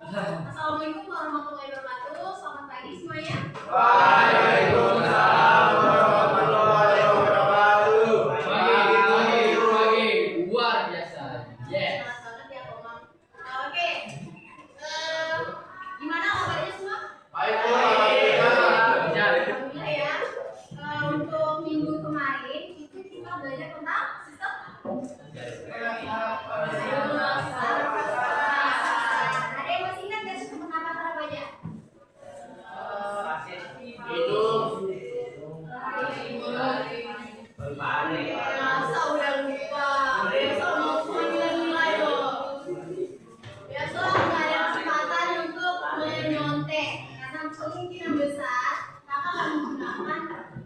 Assalamualaikum warahmatullahi wabarakatuh. Selamat pagi semuanya. Waalaikumsalam warahmatullahi wabarakatuh. Pagi, luar biasa. Yes. Selamat banget ya, Komang. Oke. Gimana kabarnya semua? Alhamdulillah ya. Untuk minggu kemarin itu kita belajar tentang sistem. Ada yang masih ingat nggak sistem pernapasan apa aja? Masa udah lupa? Besok mau nilai loh. Besok nggak ada kesempatan untuk menyontek karena kemungkinan besar kakak akan menggunakan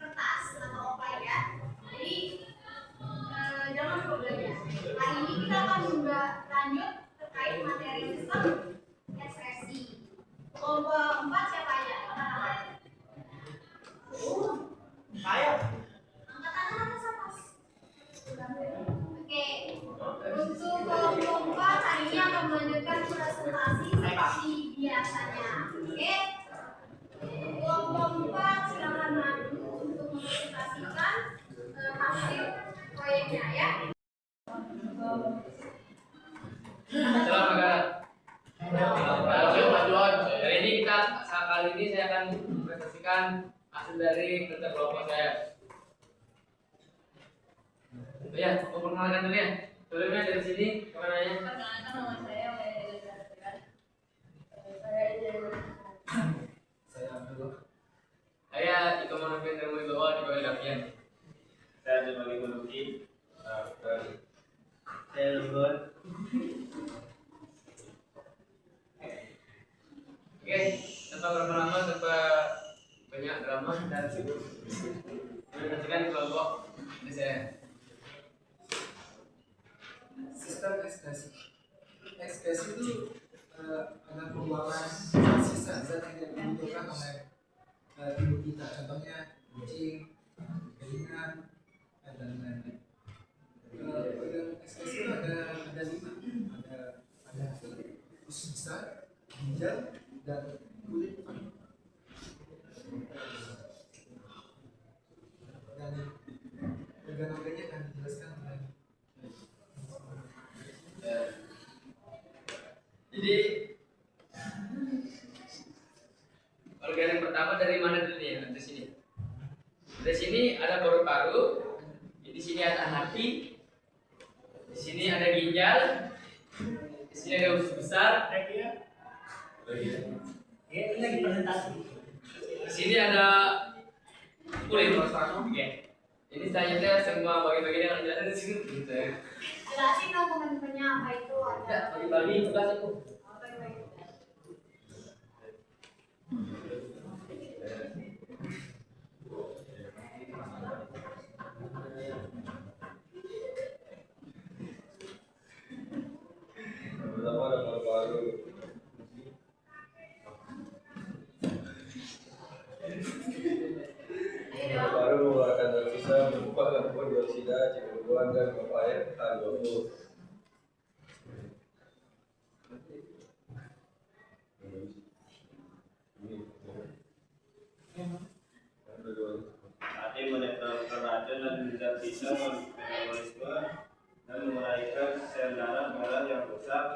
kertas atau opera ya. Jadi jangan lupa belajar. Hari ini kita akan lanjut terkait materi sistem ekspresi. Kelompok 4 siapa aja? Angkat tangan atas atas. Oke. Untuk kelompok 4 hari ini akan melanjutkan presentasi seperti biasanya. Oke. Kelompok 4 silakan maju untuk mempresentasikan hasil proyeknya ya. Selamat majuan. Hari ini kali ini saya akan mempresentasikan hasil dari kerja kelompok saya. Ya, mau perkenalkan dulu ya. Sebelumnya dari sini kemana aja? Perkenalkan nama saya Saya dulu. Saya Iko Manufin Termu Igowo di Bawah Dapian. Saya Jumali Guluki. Saya Lugun. Oke, tanpa berlama-lama, tanpa banyak drama dan presentasikan kelompok ini saya. Sistem ekspresi. Ekspresi itu ada pembuangan sisa zat yang dibutuhkan oleh tubuh kita. Contohnya kucing, kelingan, dan lain-lain. Organ ekspresi itu ada 5. Ada usus besar, ginjal, dan kulit. Dan organ-organnya akan dijelaskan oleh Jadi organ yang pertama dari mana dulu ya? Dari sini. Dari sini ada paru-paru, di sini ada hati, di sini ada ginjal, di sini ada usus besar. Ini lagi presentasi. Di sini ada kulit. Oke. Ini selanjutnya semua bagian-bagian yang dijelaskan di sini. Gitu ya. jelasin dong teman-temannya apa itu ada. Bagi-bagi tugas itu. Apa yang baik? Pertama ada paru-paru. Paru-paru mengeluarkan zat sisa berupa karbon dioksida, CO2, dan uap air H2O. Hati menetralkan racun dan zat sisa metabolisme dan menguraikan sel darah merah yang rusak.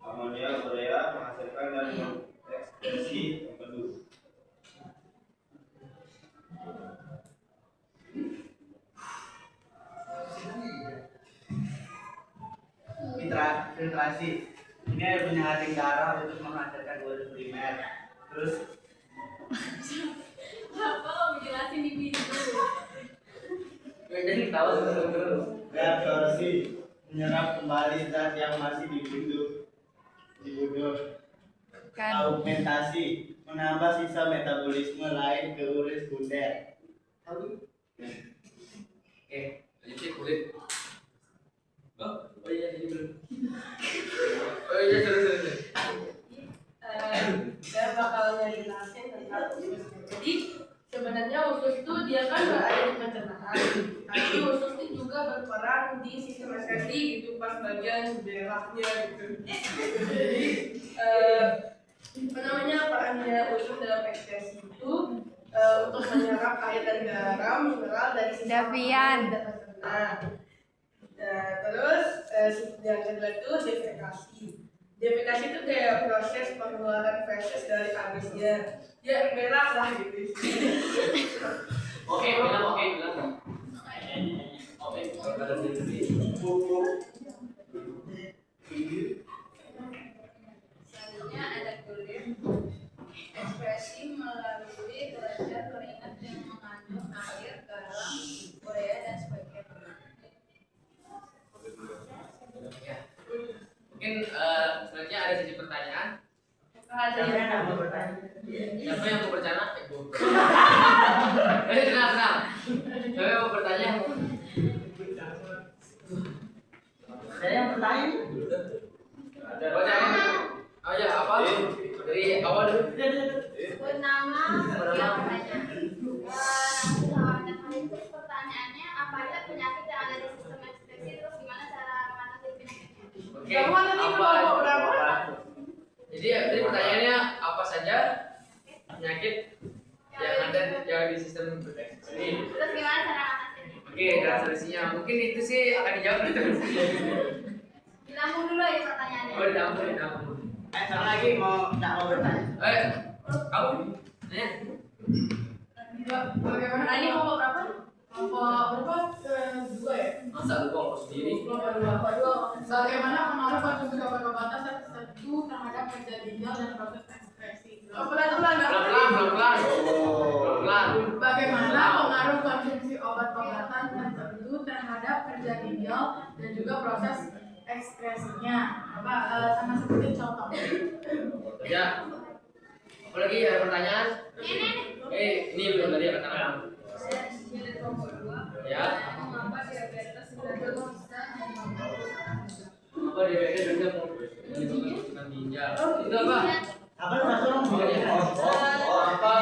Amonia urea menghasilkan dan mengekspresi empedu. Filtrasi ini air penyaring darah untuk menghasilkan urin primer. Terus Apa kamu jelasin di video? Jadi tahu dulu. reabsorpsi menyerap kembali zat yang masih dibunuh. Augmentasi menambah sisa metabolisme lain ke urin sekunder. Oke, lanjutnya kulit. Oh iya, ini belum. Oh iya, terus. Saya bakal ngejelasin tentang usus. Jadi sebenarnya usus itu dia kan berada di pencernaan, tapi usus itu juga berperan di sistem ekskresi gitu pas bagian beraknya gitu. Jadi Alfian. Terus yang kedua itu defekasi. Defekasi itu kayak proses pengeluaran feses dari habisnya. Ya merah lah gitu. Oke, bilang oke, bilang. Oke, kalau Selanjutnya ada kulit. Ekspresi melalui kelenjar keringat yang mengandung air, garam, urea dan sebagainya. Ya. Mungkin selanjutnya ada sesi pertanyaan. Siapa yang mau bertanya? Siapa yang mau bercanda? Tenang. Siapa yang mau bertanya? Saya yang bertanya. Bertanya. Oh ya, apa? Dari awal dulu. Sebut nama, yang bertanya. Pertanyaannya apa aja penyakit yang ada di sistem ekspresi, terus gimana cara mengatasi penyakitnya? Oke. Kamu nanti kelompok berapa? Jadi pertanyaannya apa saja penyakit yang ada di sistem ini? Terus gimana cara mengatasinya? Oke, cara solusinya mungkin itu sih akan dijawab di terus. Ditampung dulu ya pertanyaannya. Oh, ditampung. Sama lagi nggak mau bertanya. Kamu? Nanya? Bagaimana ini kelompok berapa? Kelompok dua ya? Masa lu kok sendiri? Kelompok dua. Bagaimana pengaruh konsumsi obat-obatan tertentu terhadap kerja ginjal dan proses ekspresi? Pelan-pelan. Bagaimana pengaruh konsumsi obat-obatan tertentu terhadap kerja ginjal dan juga proses ekspresinya? Sama seperti contoh. Ya. Apa lagi ada pertanyaan? Ini belum tadi ada pertanyaan. Ya. Mengapa diabetes bisa Apa diabetes bisa menyebabkan ginjal? Itu apa? Apa lu masuk dong? Apa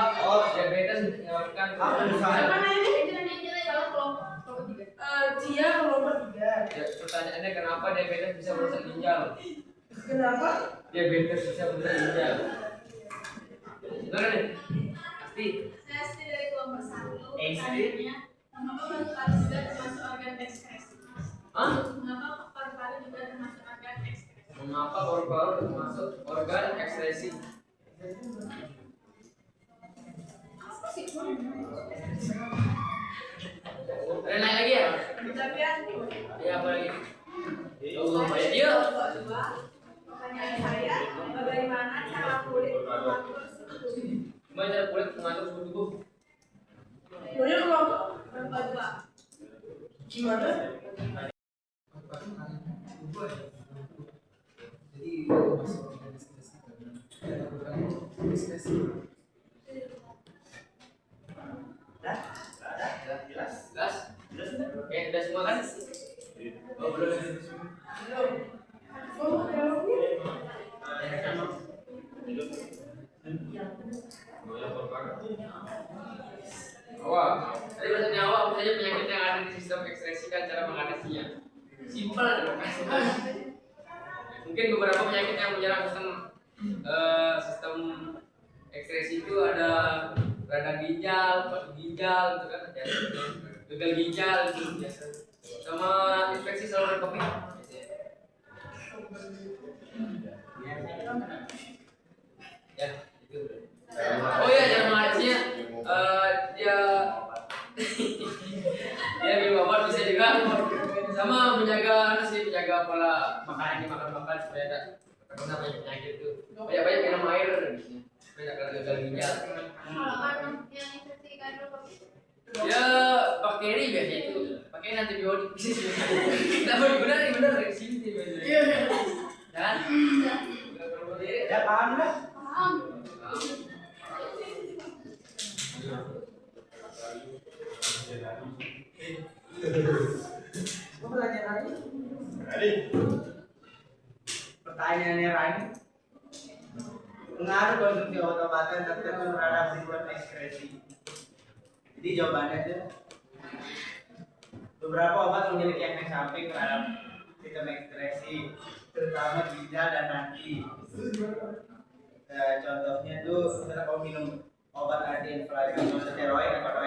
diabetes menyebabkan Siapa nanya ini? Salah kelompok tiga. Cia kelompok 3. Ya, pertanyaannya kenapa diabetes bisa merusak ginjal? Kenapa? Diabetes bisa merusak ginjal. Benar nih? Pasti. Saya SD dari kelompok 1. SD? Pertanyaannya, mengapa paru-paru juga termasuk organ ekspresi? Hah? Mengapa paru-paru juga termasuk organ ekspresi? Mengapa paru-paru termasuk organ ekspresi? Apa sih? Ada nanya lagi ya? Kecapean. Ya apa lagi? Allah banyak dia. Pertanyaan saya, bagaimana cara kulit mengatur suhu? Gimana cara kulit mengatur suhu tubuh? Kulit kelompok dua. Gimana? Ubah ya. Jadi masuk organisasi karena bukan organisasi. Jelas? Oke, udah semua kan? Oh, belum. Wah, tadi bahasa nyawa apa saja penyakit yang ada di sistem ekspresi dan cara mengatasinya. Simpel, kan? Mungkin beberapa penyakit yang menyerang sistem ekspresi itu ada radang ginjal, ginjal, gitu kan? Ya, gagal ginjal itu biasa. Sama infeksi saluran kemih. Ya, itu. Oh iya, cara mengatasinya dia minum obat bisa juga sama menjaga pola makan makan supaya tidak terkena banyak penyakit itu. Banyak minum air supaya tidak kena gagal ginjal. Kalau kan yang infeksi kadrokopis. Ya bakteri biasanya itu pakai antibiotik. Tidak benar dari sini biasanya. Dan Ya paham nggak? Paham. Gue belajar lagi. Pertanyaannya Rani. Pengaruh konsumsi obat-obatan tertentu terhadap sistem ekskresi. Jadi jawabannya itu beberapa obat memiliki efek samping terhadap sistem ekskresi, terutama ginjal dan hati. Contohnya itu misalnya kalau minum obat anti inflamasi steroid atau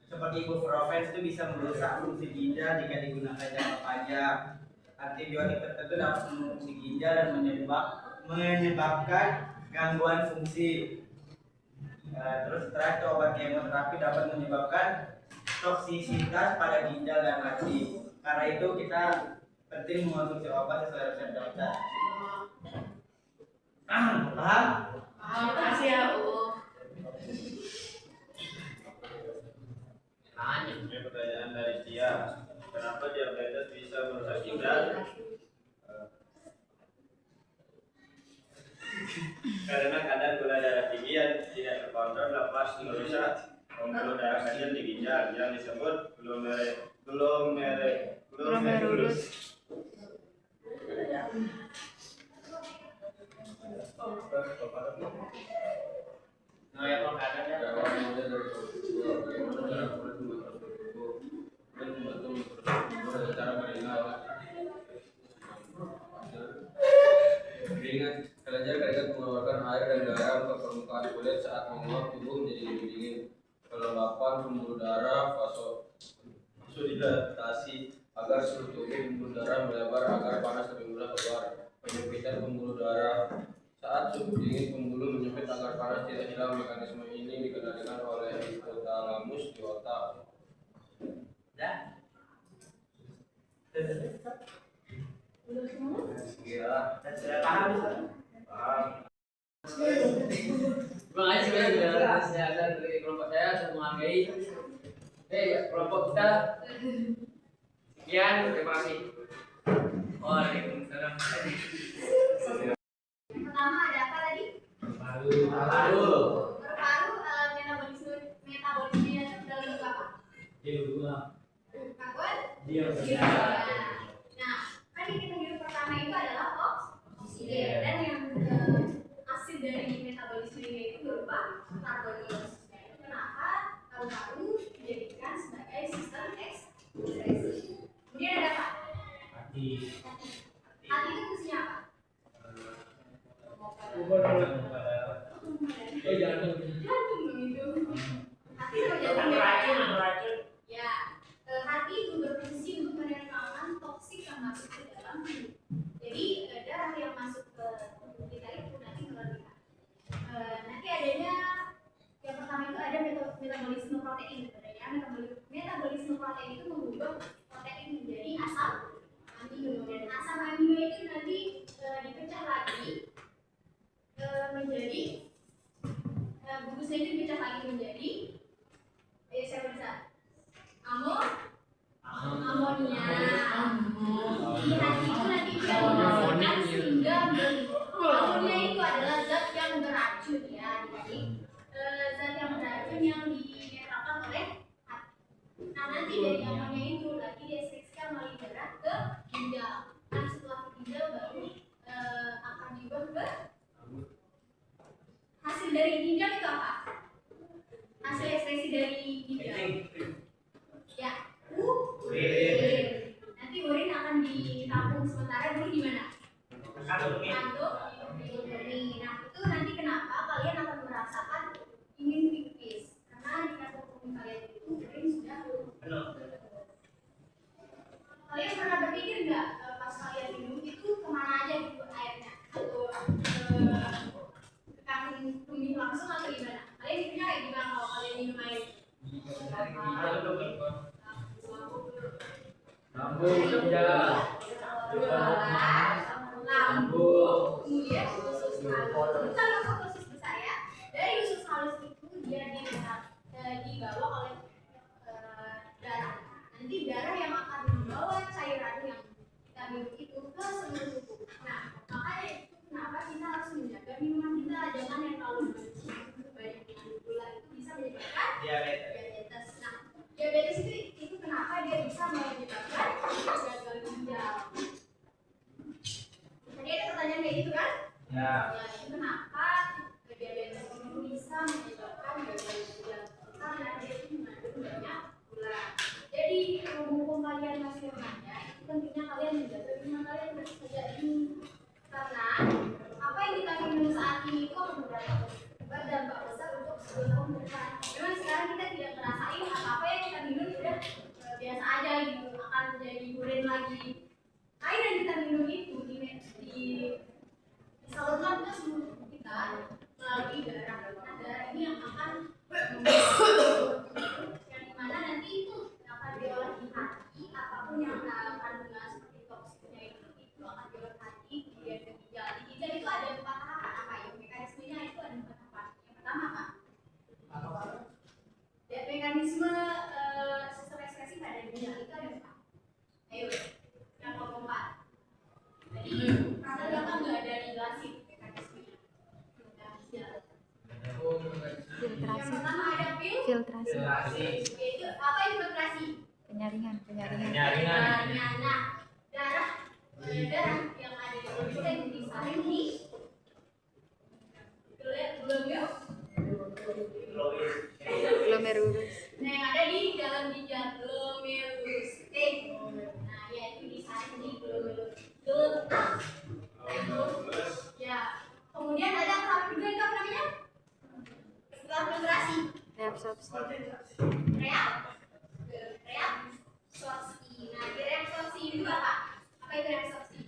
seperti ibuprofen itu bisa merusak fungsi ginjal jika digunakan jangka panjang. Antibiotik tertentu dapat menutupi ginjal dan menyebabkan gangguan fungsi. Terus terakhir obat kemoterapi dapat menyebabkan toksisitas pada ginjal dan hati. Karena itu kita penting mengonsumsi obat sesuai resep dokter. Paham? Makasih ya, Bu. Ini pertanyaan dari Tia. Kenapa diabetes bisa merusak ginjal? Karena kadar gula darah tinggi yang tidak terkontrol dapat merusak pembuluh darah kecil di ginjal yang disebut glomerulus. Nah, ya kalau kadar ya. Keringat, kelenjar keringat mengeluarkan air dan garam ke permukaan kulit saat menguap tubuh menjadi lebih dingin. Kelembapan pembuluh darah, vasodilatasi agar seluruh tubuh pembuluh darah melebar agar panas lebih mudah keluar. Penyempitan pembuluh darah saat suhu dingin pembuluh menyempit agar panas tidak hilang. Mekanisme ini dikendalikan oleh hipotalamus di otak. Ya. Udah semua? Ya, sudah paham Ustaz? Paham. Terima kasih banyak sudah kesehatan dari kelompok saya. Saya menghargai. Kelompok kita. Sekian, terima kasih. Waalaikumsalam. Yang pertama ada apa tadi? Paru. Paru-paru, metabolismenya itu dalam bentuk apa? Karbon? Nah, kan yang kita hidup pertama itu adalah oksigen, dan yang hasil dari metabolismenya itu berupa karbonius. Nah, itu kenapa paru-paru dijadikan sebagai sistem ekskresi. Kemudian ada apa? Hati itu fungsinya apa? Jantung itu. Hati sama jantung beracun. Ya, hati itu berfungsi untuk menenangkan toksik yang masuk ke dalam tubuh. Jadi darah yang masuk ke tubuh kita itu nanti melalui hati. Nanti adanya yang pertama itu ada metabolisme protein sebenarnya. Metabolisme protein itu mengubah protein menjadi asam amino, dan asam amino itu nanti dipecah lagi menjadi bungkusnya itu dipecah lagi menjadi saya bisa amonia. Di hati itu nanti dia menghasilkan sehingga amonia itu adalah zat yang beracun ya. Jadi zat yang beracun yang dinetralkan oleh hati. Nah, nanti dari amonia itu lagi diekskresikan melalui darah ke ginjal. Nah, setelah ke ginjal baru akan diubah ke hasil dari ginjal itu apa? Hasil ekskresi dari ginjal. Ya, urin. Nanti urin akan ditampung sementara dulu di mana? Kantung ini. Nah, itu nanti kenapa kalian akan merasakan ingin pipis? Karena di kantung kalian itu urin sudah penuh. Kalian pernah berpikir nggak pas kalian minum itu kemana aja gitu airnya? Atau ke kantung tumbuh langsung atau gimana? Kalian pikirnya kayak gimana kalau kalian minum air? Lambung, ginjal. Lambung, kemudian usus halus. Bukan masuk usus besar ya. Dari usus halus itu dia dibawa oleh darah. Nanti darah yang akan membawa cairan yang kita minum itu ke seluruh tubuh. Nah, makanya itu kenapa kita harus menjaga minuman kita, jangan yang terlalu banyak gula, itu bisa menyebabkan diabetes. Nah, diabetes itu kenapa dia bisa menyebabkan gagal ginjal. Tadi ada pertanyaan kayak gitu kan? Ya. Ya, itu kenapa diabetes itu bisa menyebabkan gagal ginjal, karena dia itu mengandung banyak gula. Jadi mumpung kalian masih remaja, itu pentingnya kalian menjaga minuman kalian sejak dini, karena apa yang kita minum saat ini itu akan berdampak besar untuk 10 tahun ke depan. Memang sekarang kita tidak ngerasain apa-apa yang Yang filtrasi, pertama ada filtrasi, yaitu apa itu filtrasi? penyaringan. Nah, darah yang ada di kulit kita itu disaring di Glomerulus. Nah, yang ada di dalam ginjal glomerulus. Nah, yaitu disaring di glomerulus. Ya. Kemudian ada tahap kedua itu apa namanya? Setelah filtrasi. Reabsorpsi. Reabsorpsi. Nah, di reabsorsi itu apa? Apa itu reabsorpsi?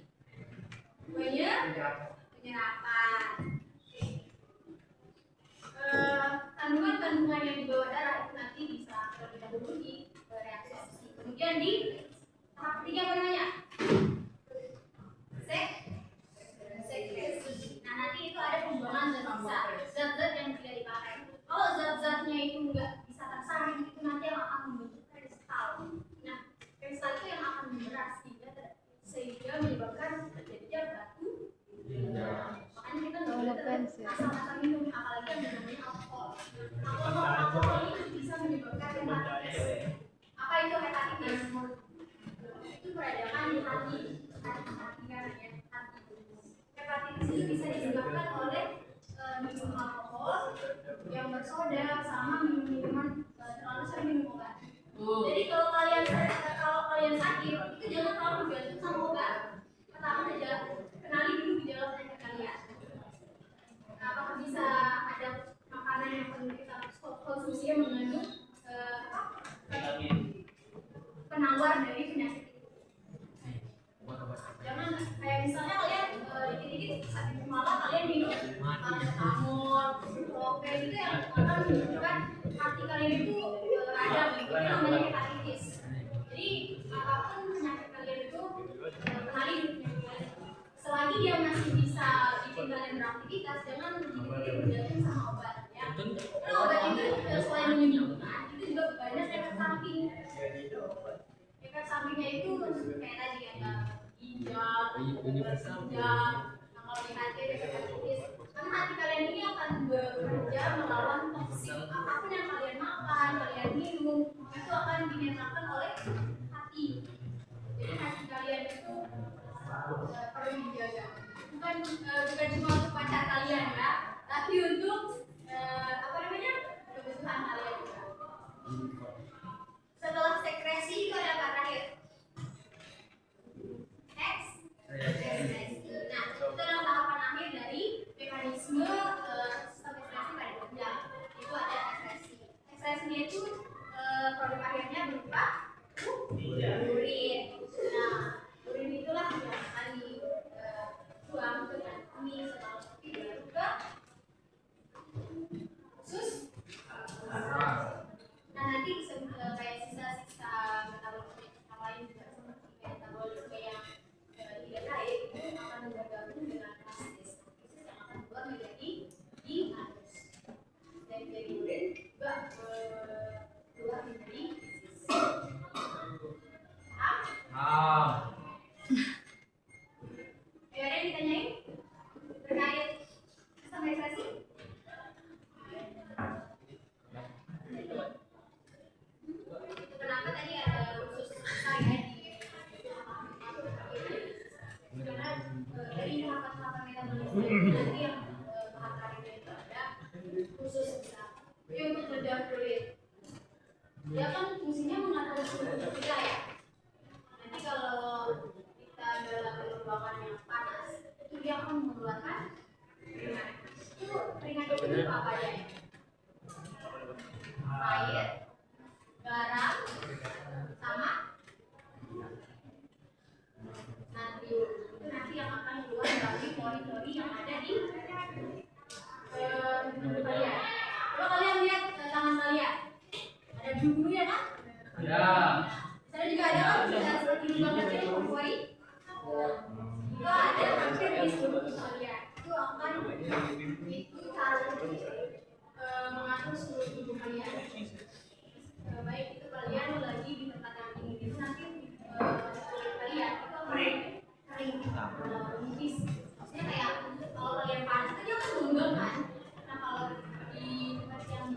Penyerapan. Kandungan-kandungan yang dibawa darah itu nanti bisa terlebih dahulu di reabsorpsi. Kemudian di tahap ketiga apa namanya? Sekresi. Nah, nanti itu ada pembuangan zat-zat yang tidak dipakai. Kalau zat-zatnya itu nggak bisa tersaring, itu nanti yang akan membentuk kristal. Nah, kristal itu yang akan memberas sehingga menyebabkan terjadinya batu. Makanya kita nggak boleh asal-asal minum, apalagi yang namanya alkohol. Alkohol ini bisa menyebabkan hepatitis. Apa itu hepatitis? Itu peradangan di hati hepatitis itu bisa disebabkan oleh minum alkohol yang bersoda sama minuman terlalu sering minum obat. Jadi kalau kalian sakit itu jangan terlalu bergantung sama obat. Pertama saja kenali dulu gejala penyakit kalian. Apakah bisa ada makanan yang perlu kita konsumsi yang mengandung penawar dari penyakit itu? Jangan kayak misalnya kalian dikit-dikit sakit kepala kalian minum paracetamol, ibuprofen itu yang akan menyebabkan hati kalian itu radang, itu namanya hepatitis. Jadi apapun penyakit kalian itu kenali penyakit kalian. Selagi dia masih bisa bikin kalian beraktivitas, jangan dikit-dikit bergantung sama obat ya. Karena obat itu selain menyembuhkan, itu juga banyak efek samping. Efek sampingnya itu kayak tadi ya, ginjal, kalau di hati ada hepatitis. Karena hati kalian ini akan bekerja melawan toksik apapun yang kalian makan, kalian minum, itu akan dinyatakan oleh hati. Jadi hati kalian itu perlu dijaga. Bukan cuma untuk pacar kalian ya, tapi untuk kebutuhan kalian juga. Setelah sekresi itu ada apa terakhir? Ekskresi. Nah, itu adalah tahapan akhir dari mekanisme sistem ekskresi pada ginjal. Itu ada ekskresi. Ekskresinya itu produk akhirnya berupa urin. Nah, urin itulah yang akan dibuang ke kami setelah itu baru ke usus. Nah, nanti kayak sisa-sisa metabolisme yang lain juga seperti metabolisme yang tidak baik itu akan bergabung dengan plastis yang akan keluar menjadi di anus dan jadi urin juga keluar menjadi ada yang ditanyain terkait sistem ekskresi? Kenapa tadi ada usus besar ya karena dari tahapan-tahapan metabolisme nanti yang tahap terakhir itu ada usus besar. Ini untuk bedah kulit. Dia kan fungsinya mengatur suhu kita ya. Nanti kalau kita dalam ruangan yang panas, itu dia akan mengeluarkan keringat. Itu keringat itu apa aja? Air, garam, sama natrium. Itu nanti yang akan keluar dari pori-pori yang ada di tubuh kalian. Kalau kalian lihat tangan kalian, ada bulu-bulunya kan? Ya. Saya juga ada kan seperti lubang kecil pori. Itu ada hampir di seluruh tubuh kalian. Itu akan mengatur seluruh tubuh kalian. Baik itu kalian lagi di tempat yang dingin itu nanti kulit kalian itu akan kering, nipis. Maksudnya kayak kalau kalian panas itu dia kan mengembang kan. Nah kalau di tempat yang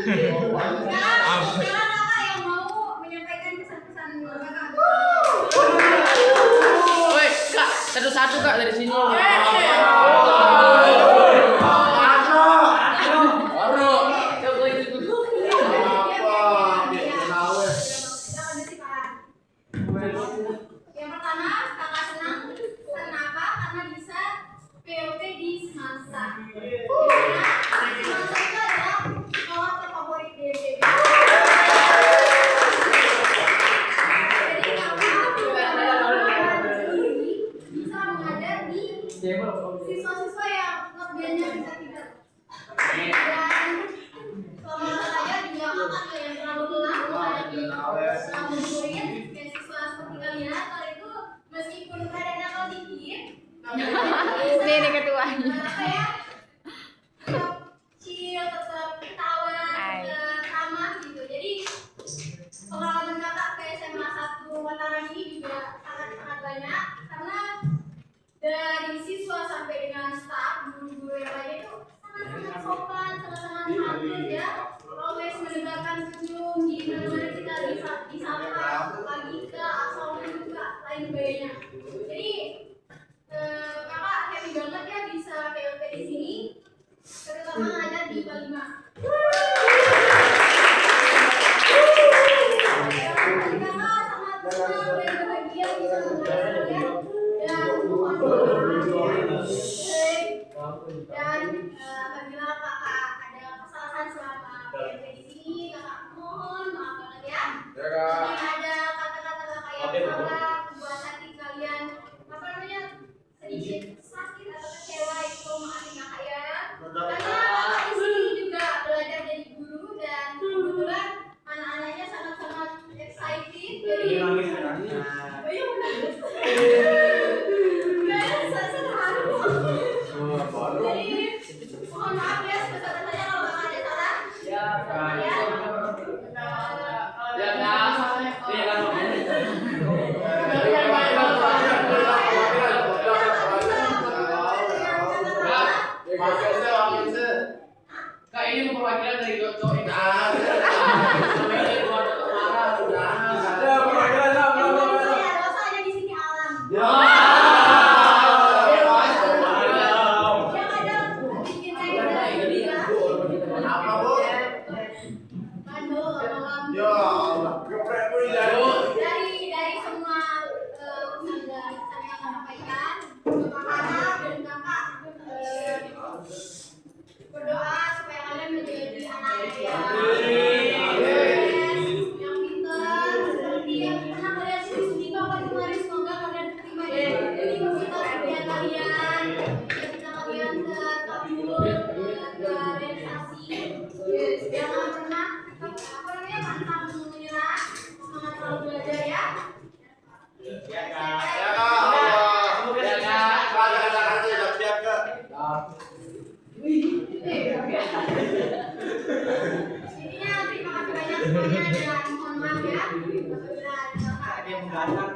Sekarang kakak yang mau menyampaikan pesan-pesan kakak. Woi, Kak, satu-satu Kak dari sini. Coba itu dulu. Yang pertama, kakak senang. Kenapa? Karena bisa POP di Semasa. Semasa itu adalah sekolah terfavorit di FEB. Jadi kakak bisa mengajar di siswa-siswa yang notabene bisa tidak. Dan selama belajar juga kakak kayak yang terlalu lelah menghadapi selama murid dan siswa seperti kalian. Kalau itu meskipun kadang nakal dikit, Ini ketuanya. apa ya? Tetap chill, tetap ketawa, tetap ramah gitu. Jadi pengalaman kakak ke SMA 1 Mataram ini juga sangat-sangat banyak karena dari siswa sampai dengan staf guru-guru yang lain itu sangat-sangat sopan, sangat-sangat santun ya. Always mendengarkan senyum di mana-mana kita disapa pagi ke assalamualaikum juga lain sebagainya. Jadi kakak happy banget ya bisa PLP di sini, terutama ngajar di IPA 5. Kakak sangat senang dan bahagia bisa mengajar kalian dan mohon maaf dan apabila kakak ada kesalahan selama PLP di sini, kakak mohon maaf banget ya. Mungkin ada kata-kata kakak yang salah buat hati kalian apa namanya sedikit sakit atau kecewa, itu maafin kakak ya. Karena kakak di sini juga belajar jadi guru dan kebetulan anak-anaknya sangat-sangat excited. Jadi iya benar. Saya terharu. Jadi mohon maaf ya sebesar-besarnya kalau kakak ada salah. Ya. Kak, ini perwakilan dari Goto ini. Dosanya di sini alam. Yang ada bikin saya gila. Aduh, dari semua usaha yang saya sampaikan, kakak dan kakak berdoa supaya kalian menjadi anak yang pintar seperti yang pernah kalian tulis di papan kemarin. Semoga kalian terima di universitas impian kalian, cita kalian terkabul, terrealisasi. Jangan pernah apa namanya pantang menyerah, semangat selalu belajar ya. Intinya terima kasih banyak semuanya dan mohon maaf ya apabila ada kakak.